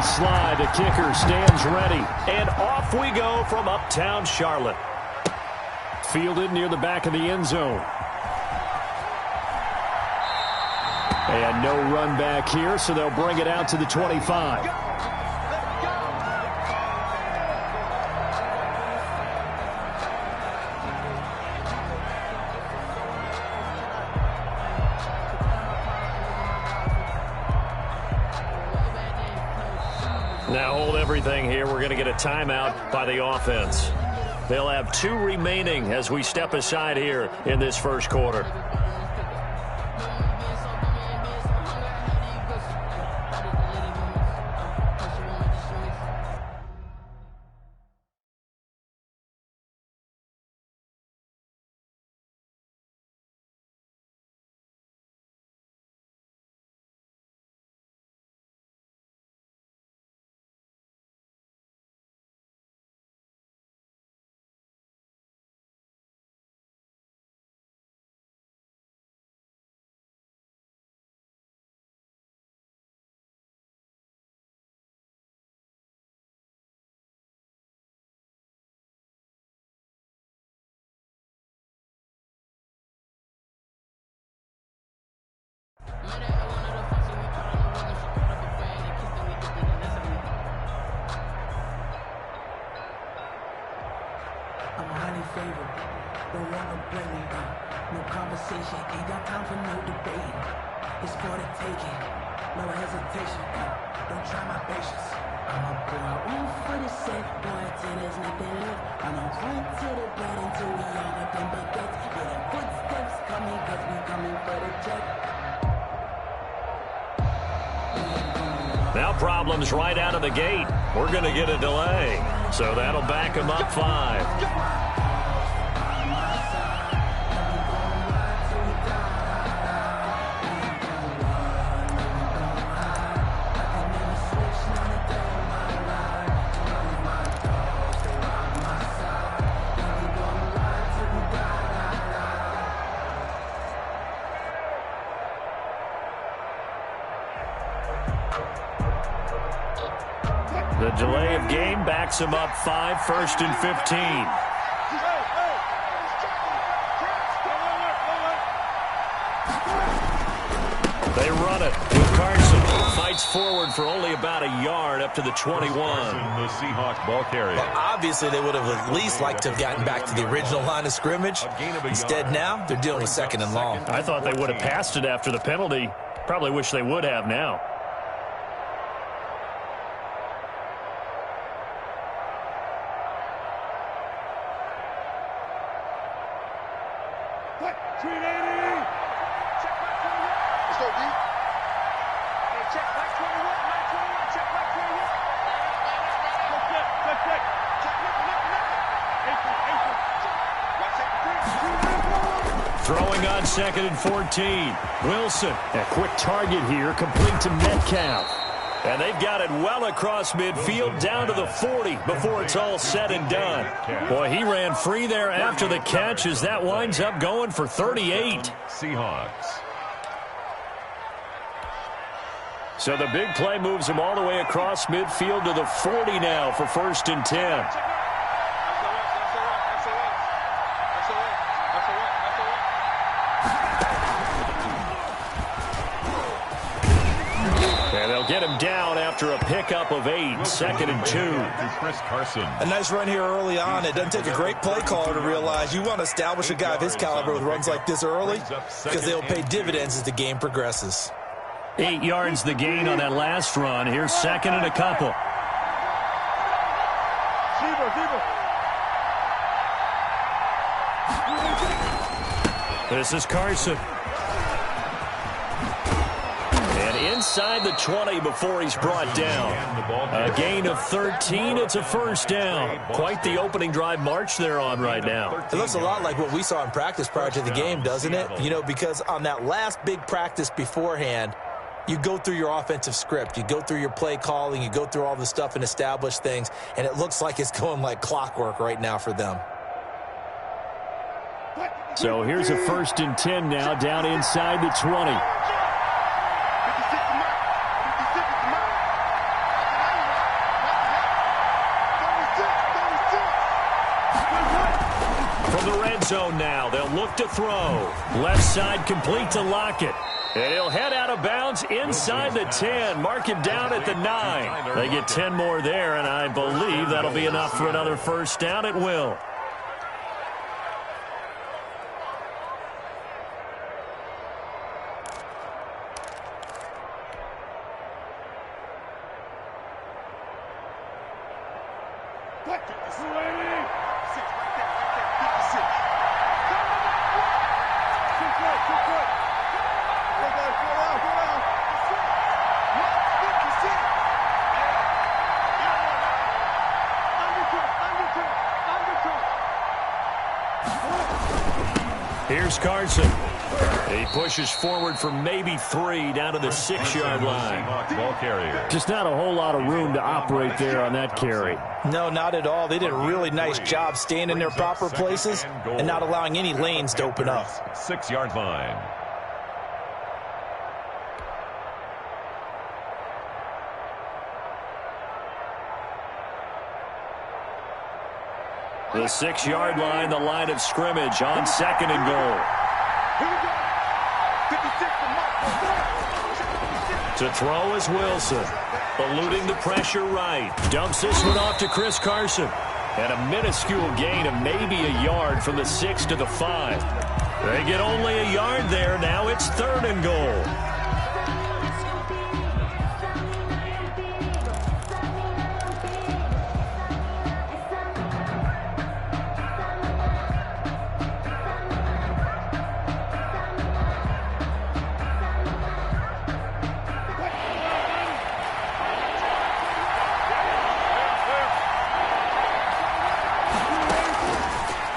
Slide, the kicker stands ready. And off we go from uptown Charlotte. Fielded near the back of the end zone. And no run back here, so they'll bring it out to the 25. Now hold everything here. We're going to get a timeout by the offense. They'll have 2 remaining as we step aside here in this first quarter. I'm highly favored. Don't want no blaming. No conversation. Ain't got time for no debating. It's for the taking. No hesitation. Don't try my patience. I'ma pull out one for the set. Boy, till there's nothing left. I'ma run to the bed until we all got them baguettes. Yeah, the footsteps coming, cause we coming for the check. Now problems right out of the gate. We're going to get a delay. So that'll back them up 5. The delay of game backs him up 5, 1st and 15. They run it with Carson. Fights forward for only about a yard up to the 21. The Seahawks ball carrier. Well, obviously, they would have at least liked to have gotten back to the original line of scrimmage. Instead, now they're dealing with 2nd and long. I thought they would have passed it after the penalty. Probably wish they would have now. Throwing on 2nd and 14. Wilson, a quick target here, complete to Metcalf. And they've got it well across midfield down to the 40 before it's all said and done. Boy, he ran free there after the catch as that winds up going for 38. Seahawks. So the big play moves him all the way across midfield to the 40 now for 1st and 10. Get him down after a pickup of 8, 2nd and 2. Chris Carson. A nice run here early on. It doesn't take a great play caller to realize you want to establish a guy of his caliber with runs like this early because they'll pay dividends as the game progresses. 8 yards the gain on that last run. Here's 2nd and a couple. This is Carson. Inside the 20 before he's brought down. A gain of 13. It's a 1st down. Quite the opening drive march they're on right now. It looks a lot like what we saw in practice prior to the game, doesn't it? You know, because on that last big practice beforehand, you go through your offensive script. You go through your play calling. You go through all the stuff and establish things. And it looks like it's going like clockwork right now for them. So here's a 1st and 10 now down inside the 20. red zone now. They'll look to throw. Left side complete to Lockett. And he'll head out of bounds inside the 10. Mark him down at the 9. They get 10 more there, and I believe that'll be enough for another first down at will. Here's Carson. He pushes forward for maybe 3 down to the 6-yard line. Just not a whole lot of room to operate there on that carry. No, not at all. They did a really nice job staying in their proper places and not allowing any lanes to open up. 6-yard line. The 6-yard line, the line of scrimmage on 2nd and goal. To throw is Wilson. Eluding the pressure right. Dumps this one off to Chris Carson. And a minuscule gain of maybe a yard from the 6 to the 5. They get only a yard there. Now it's 3rd and goal.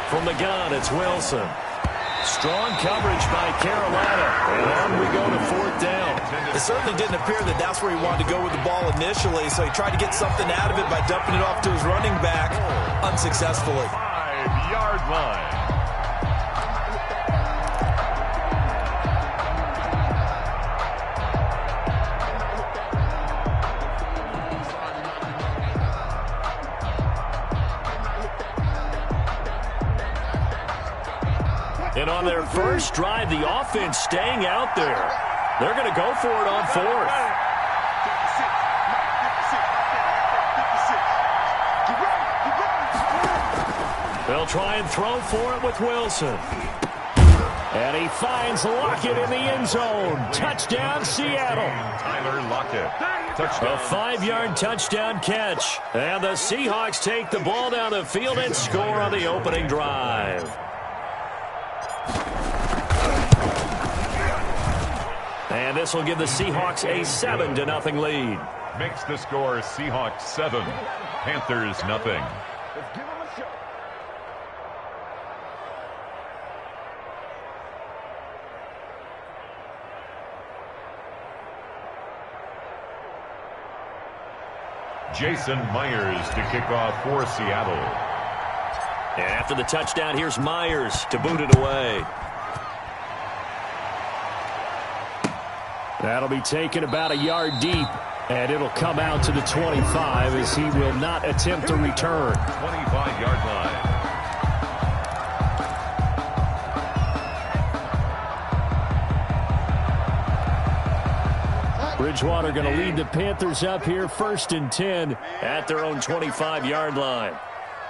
From the gun, it's Wilson. Strong coverage by Carolina. And on we go to 4th down. It certainly didn't appear that that's where he wanted to go with the ball initially, so he tried to get something out of it by dumping it off to his running back unsuccessfully. 5-yard line. And on their first drive, the offense staying out there. They're going to go for it on 4th. They'll try and throw for it with Wilson. And he finds Lockett in the end zone. Touchdown, Seattle. Tyler Lockett. Touchdown. A 5-yard touchdown catch. And the Seahawks take the ball down the field and score on the opening drive. And this will give the Seahawks a 7-0 lead. Makes the score Seahawks 7, Panthers nothing. Jason Myers to kick off for Seattle. And after the touchdown, here's Myers to boot it away. That'll be taken about a yard deep, and it'll come out to the 25 as he will not attempt to return. 25-yard line. Bridgewater going to lead the Panthers up here, 1st and 10 at their own 25-yard line.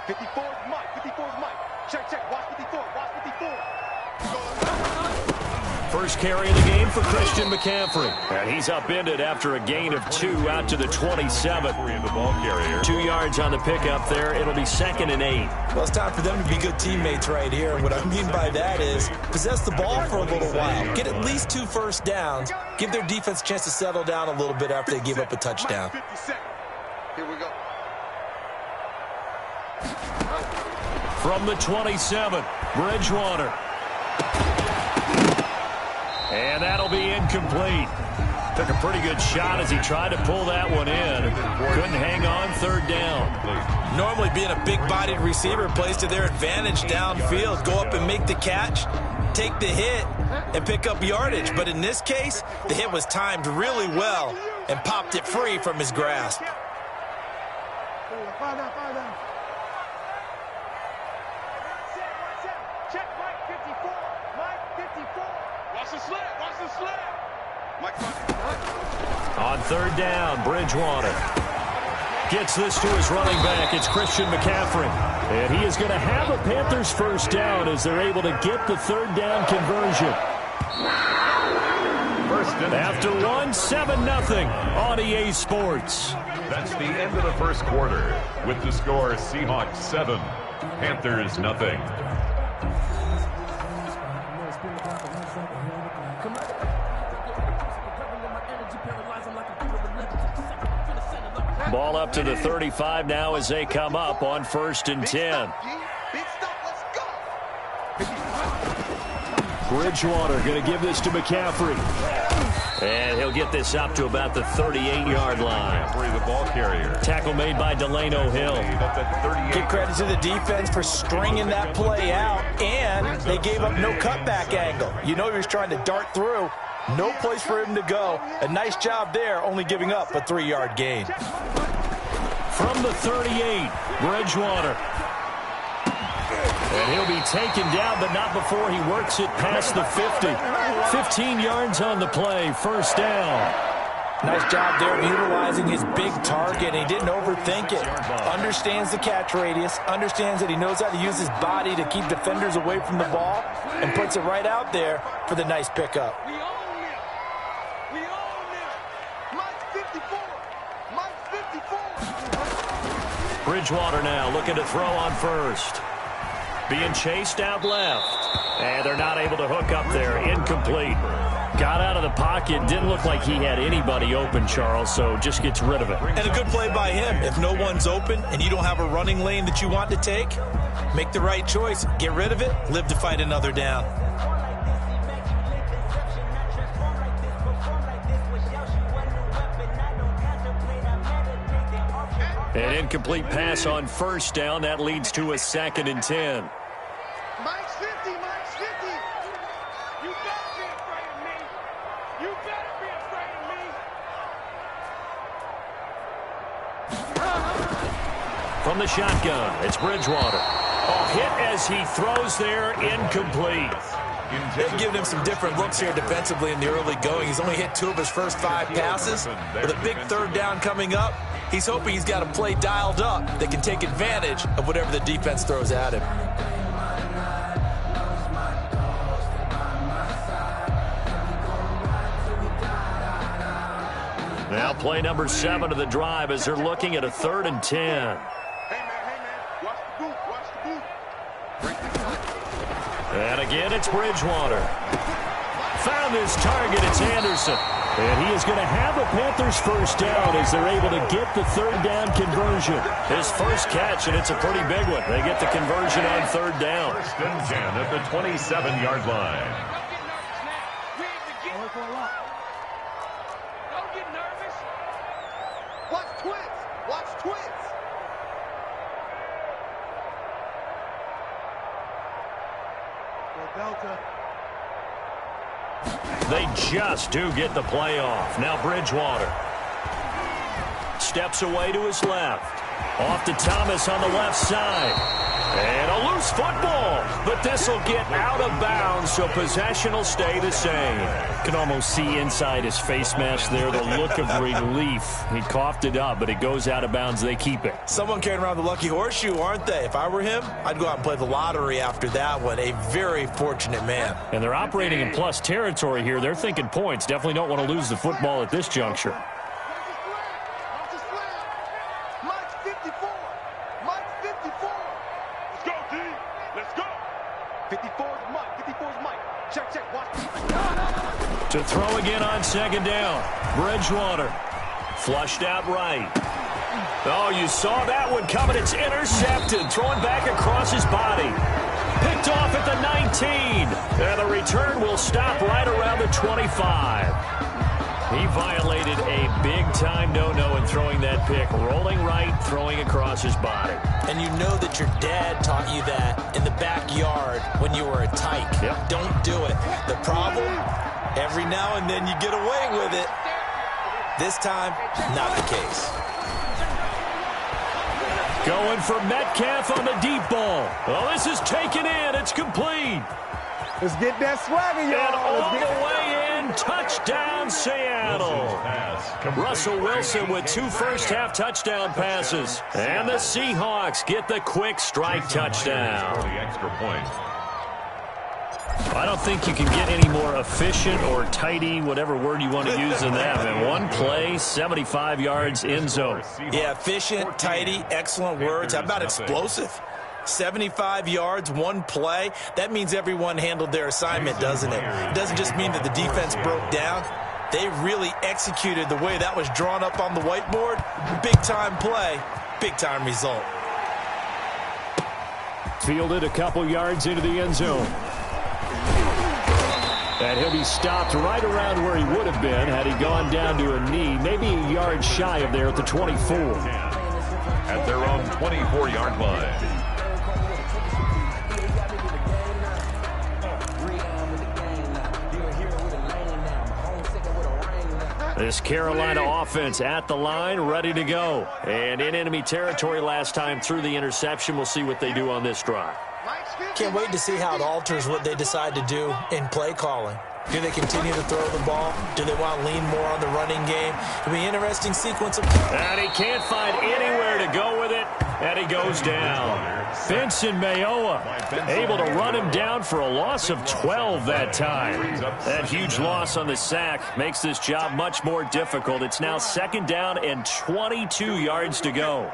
54 is Mike. 54 is Mike. Check. Watch 54. Watch 54. First carry of the game for Christian McCaffrey. And he's upended after a gain of 2 out to the 27. The ball carrier. 2 yards on the pickup there. It'll be 2nd and 8. Well, it's time for them to be good teammates right here. And what I mean by that is possess the ball for a little while. Get at least 2 first downs. Give their defense a chance to settle down a little bit after they give up a touchdown. Here we go. From the 27, Bridgewater. And that'll be incomplete. Took a pretty good shot as he tried to pull that one in. Couldn't hang on 3rd down. Normally being a big-bodied receiver plays to their advantage downfield. Go up and make the catch, take the hit, and pick up yardage. But in this case, the hit was timed really well and popped it free from his grasp. Mike 54. Watch the slant. Watch the slant. Mike 54. On third down, Bridgewater gets this to his running back. It's Christian McCaffrey. And he is going to have a Panthers first down as they're able to get the third down conversion. After 7-0 on EA Sports. That's the end of the first quarter. With the score, Seahawks 7, Panthers nothing. Ball up to the 35 now as they come up on 1st and 10. Big stop. Let's go. Bridgewater going to give this to McCaffrey. And he'll get this up to about the 38-yard line. McCaffrey, the ball carrier. Tackle made by Delano Hill. Give credit to the defense for stringing that play out, and they gave up no cutback angle. You know he was trying to dart through. No place for him to go. A nice job there, only giving up a 3-yard gain. From the 38, Bridgewater. And he'll be taken down, but not before he works it past the 50. 15 yards on the play, first down. Nice job there of utilizing his big target, and he didn't overthink it. Understands the catch radius, understands that he knows how to use his body to keep defenders away from the ball, and puts it right out there for the nice pickup. We own it. We own it. Mike 54. Mike 54. Bridgewater now looking to throw on first. Being chased out left. And they're not able to hook up there. Incomplete. Got out of the pocket. Didn't look like he had anybody open, Charles, so just gets rid of it. And a good play by him. If no one's open and you don't have a running lane that you want to take, make the right choice. Get rid of it. Live to fight another down. An incomplete pass on first down. That leads to a 2nd and 10. Mike's 50. Mike's 50. You better be afraid of me. You better be afraid of me. From the shotgun, it's Bridgewater. A hit as he throws there, incomplete. They've given him some different looks here defensively in the early going. He's only hit 2 of his first 5 passes. With a big third down coming up, he's hoping he's got a play dialed up that can take advantage of whatever the defense throws at him. Now play number 7 of the drive as they're looking at a 3rd and 10. Hey, man. Watch the boot. Watch the boot. And again, it's Bridgewater. Found his target. It's Anderson. And he is going to have a Panthers first down as they're able to get the third down conversion. His first catch, and it's a pretty big one. They get the conversion on third down. 1st and 10 at the 27-yard line. Don't get nervous. Watch twins. Watch twins. Delta. They just do get the play off. Now Bridgewater steps away to his left. Off to Thomas on the left side. And a loose football. But this will get out of bounds, so possession will stay the same. Can almost see inside his face mask there the look of relief. He coughed it up, but it goes out of bounds. They keep it. Someone carrying around the lucky horseshoe, aren't they? If I were him, I'd go out and play the lottery after that one. A very fortunate man. And they're operating in plus territory here. They're thinking points. Definitely don't want to lose the football at this juncture. Watch the slant. Mike's 54. Mike's 54. Let's go, D. Let's go. 54 is Mike. 54 is Mike. Check. Watch. To throw again on 2nd down. Bridgewater flushed out right. Oh, you saw that one coming. It's intercepted. Throwing back across his body. Picked off at the 19. And the return will stop right around the 25. He violated a big-time no-no in throwing that pick. Rolling right, throwing across his body. And you know that your dad taught you that in the backyard when you were a tyke. Yep. Don't do it. The problem, every now and then you get away with it. This time, not the case. Going for Metcalf on the deep ball. Well, this is taken in. It's complete. Let's get that swagger, y'all. And all the way in, touchdown, Seattle. Russell Wilson with 2 first-half touchdown passes. And the Seahawks get the quick strike touchdown. The extra point. I don't think you can get any more efficient or tidy, whatever word you want to use in that. In one play, 75 yards in zone. Yeah, efficient, tidy, excellent words. How about explosive? 75 yards, one play. That means everyone handled their assignment, doesn't it? It doesn't just mean that the defense broke down. They really executed the way that was drawn up on the whiteboard. Big-time play, big-time result. Fielded a couple yards into the end zone. And he'll be stopped right around where he would have been had he gone down to a knee, maybe a yard shy of there at the 24. At their own 24-yard line. This Carolina offense at the line, ready to go. And in enemy territory last time through the interception. We'll see what they do on this drive. Can't wait to see how it alters what they decide to do in play calling. Do they continue to throw the ball? Do they want to lean more on the running game? It'll be an interesting sequence of... And he can't find anywhere to go with it, and he goes down. Benson Mayowa able to run him down for a loss of 12 that time. That huge loss on the sack makes this job much more difficult. It's now 2nd down and 22 yards to go.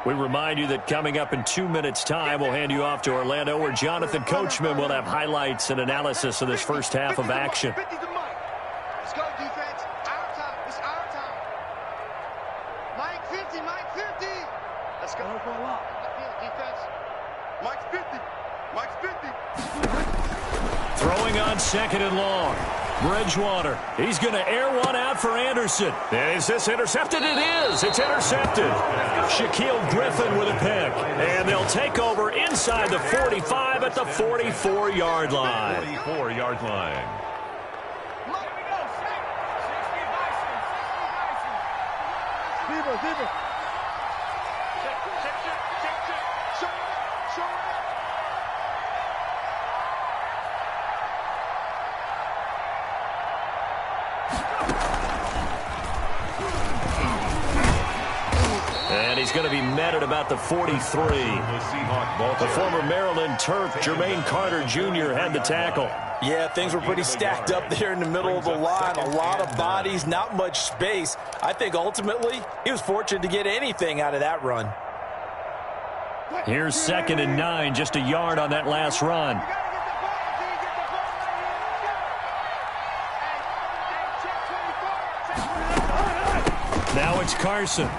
We remind you that coming up in 2 minutes' time, we'll hand you off to Orlando, where Jonathan Coachman will have highlights and analysis of this first half of action. Let's go, defense. Our time. It's our time. Mike 50, Mike 50. Let's go. Defense. Mike's 50. Mike's 50. Throwing on 2nd and long. Bridgewater. He's going to air one out for Anderson. Is this intercepted? It is. It's intercepted. Shaquille Griffin with a pick. And they'll take over inside the 45 at the 44-yard line. 44-yard line. Deeper. And he's going to be met at about the 43. The former Maryland Terp, Jermaine Carter Jr. had the tackle. Yeah, things were pretty stacked up there in the middle of the line. A lot of bodies, not much space. I think ultimately he was fortunate to get anything out of that run. Here's 2nd and 9, just a yard on that last run. Now it's Carson.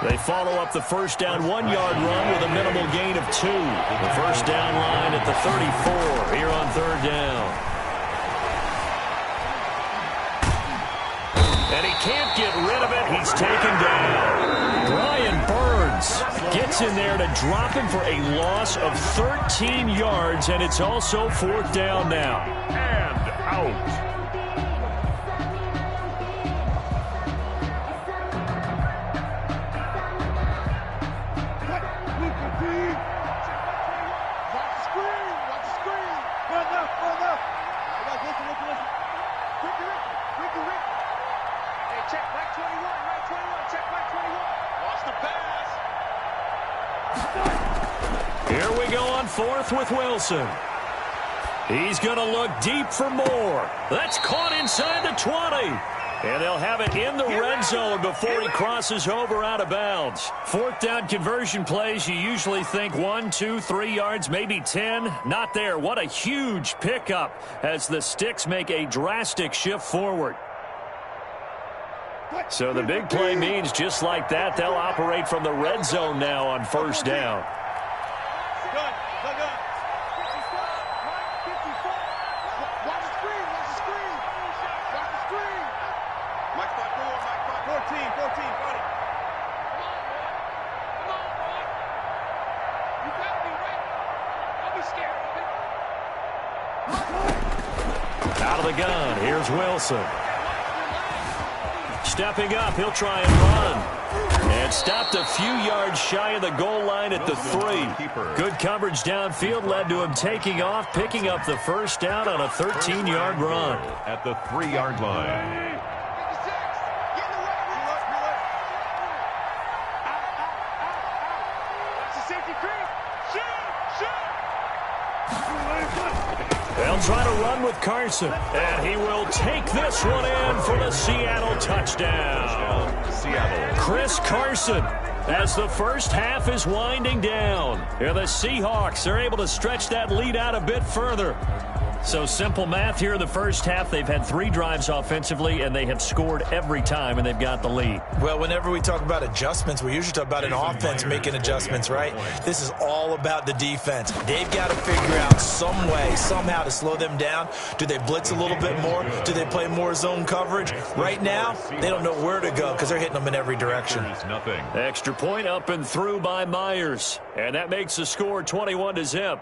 They follow up the first down 1-yard run with a minimal gain of 2. The first down line at the 34 here on 3rd down. And he can't get rid of it. He's taken down. Brian Burns gets in there to drop him for a loss of 13 yards, and it's also 4th down now. And out. Here we go on 4th with Wilson. He's going to look deep for more. That's caught inside the 20. And they'll have it in the red zone before he crosses over out of bounds. 4th down conversion plays, you usually think 1, 2, 3 yards, maybe 10. Not there. What a huge pickup as the Sticks make a drastic shift forward. So the big play means just like that, they'll operate from the red zone now on 1st down. Out of the gun, here's Wilson. Stepping up, he'll try and run. And stopped a few yards shy of the goal line at the 3. Good coverage downfield led to him taking off, picking up the first down on a 13-yard run. At the 3-yard line. They'll try to run with Carson, and he will take this one in for the Seattle touchdown. Seattle. Chris Carson, as the first half is winding down. And the Seahawks are able to stretch that lead out a bit further. So simple math here in the first half. They've had 3 drives offensively, and they have scored every time, and they've got the lead. Well, whenever we talk about adjustments, we usually talk about an offense making adjustments, right? This is all about the defense. They've got to figure out some way, somehow to slow them down. Do they blitz a little bit more? Do they play more zone coverage? Right now, they don't know where to go because they're hitting them in every direction. Extra point up and through by Myers. And that makes the score 21-0.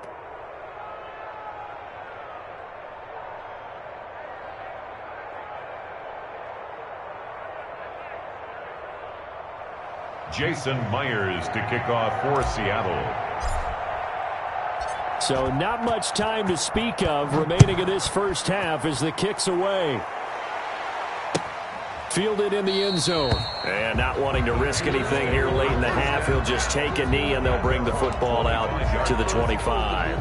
Jason Myers to kick off for Seattle. So not much time to speak of remaining in this first half as the kick's away. Fielded in the end zone. And not wanting to risk anything here late in the half, he'll just take a knee and they'll bring the football out to the 25.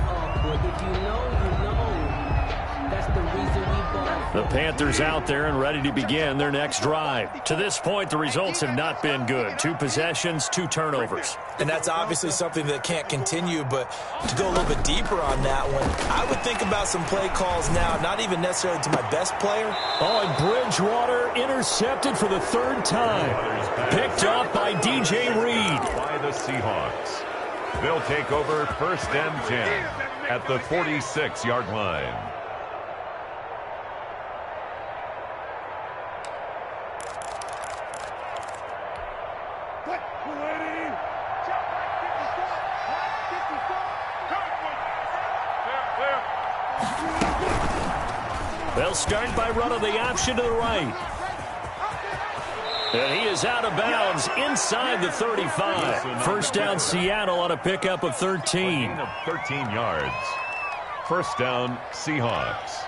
The Panthers out there and ready to begin their next drive. To this point, the results have not been good. 2 possessions, 2 turnovers. And that's obviously something that can't continue, but to go a little bit deeper on that one, I would think about some play calls now, not even necessarily to my best player. Oh, and Bridgewater intercepted for the 3rd time. Picked off by DJ Reed. By the Seahawks. They'll take over 1st and 10 at the 46-yard line. They'll start by running the option to the right. And he is out of bounds inside the 35. First down Seattle on a pickup of 13. 13 yards. First down Seahawks.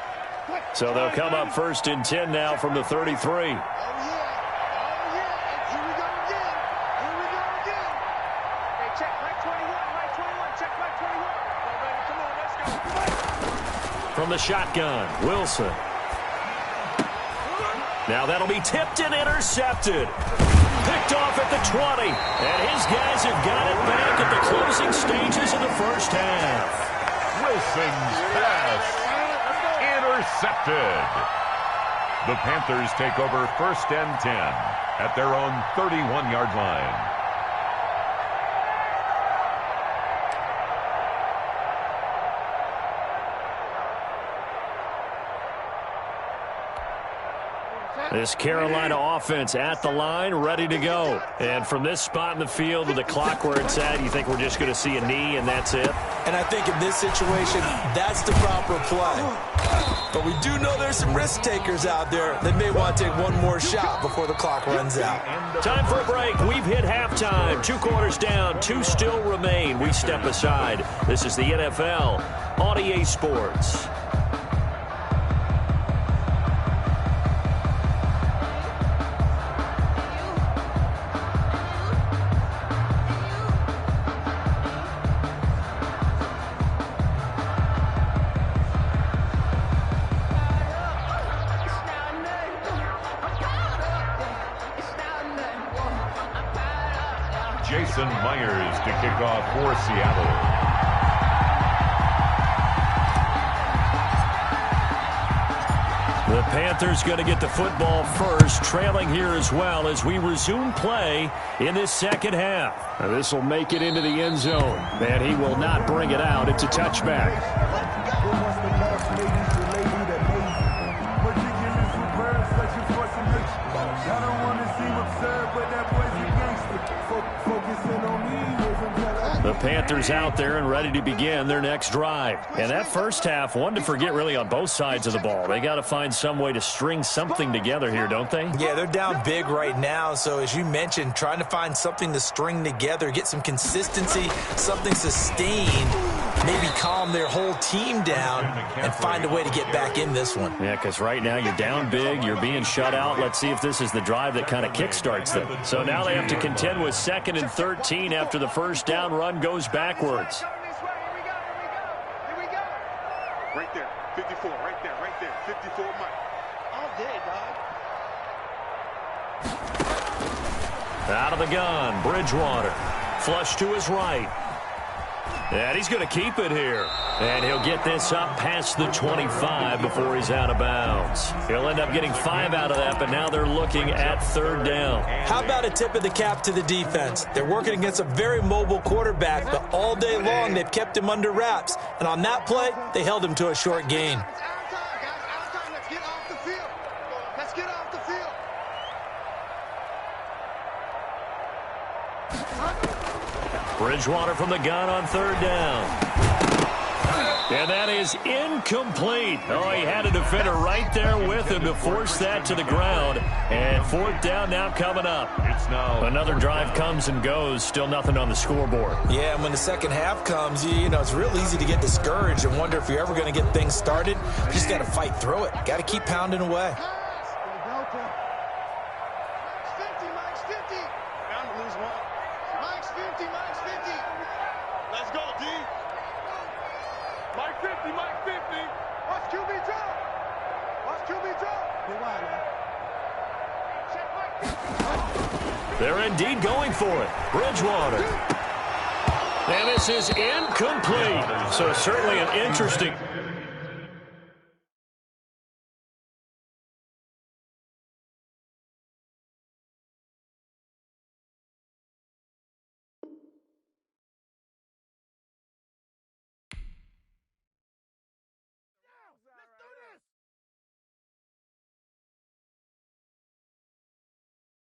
So they'll come up 1st and 10 now from the 33. From the shotgun, Wilson. Now that'll be tipped and intercepted. Picked off at the 20. And his guys have got it back at the closing stages of the first half. Wilson's pass intercepted. The Panthers take over 1st and 10 at their own 31-yard line. This Carolina offense at the line, ready to go. And from this spot in the field with the clock where it's at, you think we're just going to see a knee and that's it? And I think in this situation, that's the proper play. But we do know there's some risk takers out there that may want to take one more shot before the clock runs out. Time for a break. We've hit halftime. 2 quarters down, 2 still remain. We step aside. This is the NFL on EA Sports. Jason Myers to kick off for Seattle. The Panthers going to get the football first, trailing here as well as we resume play in this second half. Now this will make it into the end zone, and he will not bring it out. It's a touchback. The Panthers out there and ready to begin their next drive. And that first half, one to forget really on both sides of the ball. They got to find some way to string something together here, don't they? Yeah, they're down big right now. So as you mentioned, trying to find something to string together, get some consistency, something sustained, maybe calm their whole team down and find a way to get back in this one. Yeah, because right now you're down big, you're being shut out. Let's see if this is the drive that kind of kickstarts them. So now they have to contend with 2nd and 13 after the first down run goes backwards. Right there, 54, right there, 54, Mike. All day, dog. Out of the gun, Bridgewater. Flush to his right. And he's going to keep it here. And he'll get this up past the 25 before he's out of bounds. He'll end up getting 5 out of that, but now they're looking at 3rd down. How about a tip of the cap to the defense? They're working against a very mobile quarterback, but all day long they've kept him under wraps. And on that play, they held him to a short gain. It's our time, guys. Our time. Let's get off the field. Let's get off the field. Bridgewater from the gun on 3rd down. And that is incomplete. Oh, he had a defender right there with him to force that to the ground. And 4th down now coming up. It's now another drive comes and goes. Still nothing on the scoreboard. Yeah, and when the second half comes, you know, it's real easy to get discouraged and wonder if you're ever going to get things started. You just got to fight through it. Got to keep pounding away. Let's go, D. Mike 50, Mike 50. Watch QB drop. Watch QB drop. Get wide, man. They're indeed going for it. Bridgewater. And this is incomplete. So certainly an interesting